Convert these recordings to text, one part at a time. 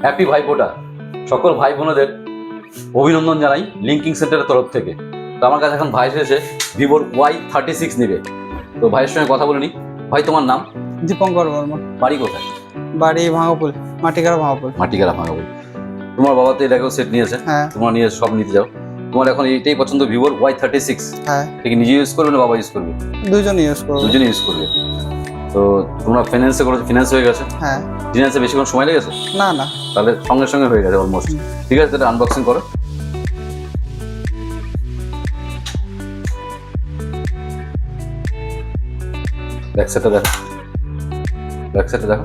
Happy Bhaiphonta. সকল ভাই বোনেদের অভিনন্দন জানাই লিঙ্কিং সেন্টারের তরফ থেকে। তো আমার কাছে এখন ভাই এসেছে ভিভোর Y36 নেবে। তো ভাইয়ের সঙ্গে কথা বলে নি। ভাই তোমার নাম? দীপঙ্কর বর্মা। বাড়ি কোথায়? বাড়ি ভাঙাপুল, মাটিকারা ভাঙাপুল। মাটিকারা ভাঙাবো। তোমার বাবা তো এটাকেও সেট নিয়েছে, হ্যাঁ তোমরা নিয়ে সব নিতে যাও। তোমার এখন এইটাই পছন্দ ভিভোর Y36? হ্যাঁ, ঠিক নিজে ইউজ করবে না বাবা ইউজ করবে? দুজন ইউজ করবো। দুজনে ইউজ করবে। তো তোমরা ফাইন্যান্সে করেছো, ফিনান্স হয়ে গেছে? হ্যাঁ। ফিনান্সে বেশিক্ষণ সময় লেগেছে? না না, তাহলে সঙ্গে সঙ্গে হয়ে গেছে অলমোস্ট। ঠিক আছে, তাহলে আনবক্সিং করো। ব্যাকসাইডটা দেখো, ব্যাকসাইডটা দেখো।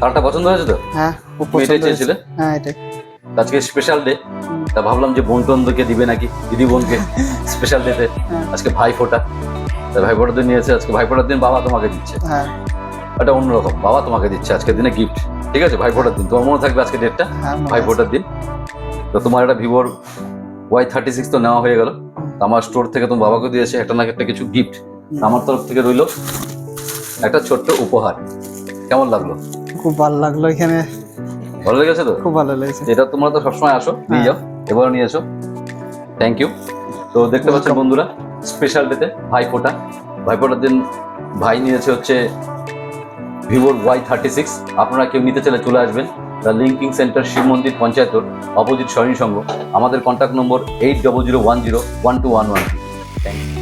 কারটা পছন্দ হয়েছে তো? হ্যাঁ খুব তুমি এটাই পছন্দ হয়েছে। চেয়েছিলে? হ্যাঁ এটাই। আজকে স্পেশাল ডে, তা ভাবলাম যে বোন টোনদেরকে দিবে নাকি, দিদি বোনকে স্পেশাল ডেতে। হ্যাঁ। আজকে ভাইফোঁটা, তাই ভাইফোঁটার দিন নিয়েছে। আজকে ভাইফোঁটার দিন বাবা তোমাকে দিচ্ছে। হ্যাঁ এটা অন্যরকম, বাবা তোমাকে দিচ্ছে আজকের দিনে গিফট। ঠিক আছে, ভাইফোঁটার দিন তোমার মনে থাকবে আজকে ডেটটা, হ্যাঁ, মনে আছে। ভাইফোঁটার দিন। তো তোমার একটা ভিভোর Y36 তো নেওয়া হয়ে গেল। আমার স্টোর থেকে তোমার বাবাকে দিয়েছে একটা না একটা কিছু গিফট। আমার তরফ থেকে রইলো একটা ছোট্ট উপহার। কেমন লাগলো? খুব ভালো লাগলো, এখানে ভালো লেগেছে তো? খুব ভালো লেগেছে। এটা তোমরা তো সবসময় আসো, নিয়ে যাও, এবারও নিয়ে এসো। Thank you. তো দেখতে পাচ্ছেন বন্ধুরা, স্পেশাল ডেতে ভাইফোঁটা, ভাইফোঁটার দিন ভাই নিয়েছে হচ্ছে ভিভোর Y36। আপনারা কেউ নিতে চাইলে চলে আসবেন দ্য লিঙ্কিং সেন্টার, শিব মন্দির পঞ্চায়েত রোড, অপোজিট স্বয়ং সংঘ। আমাদের কন্ট্যাক্ট নম্বর 8001012113। Thank you.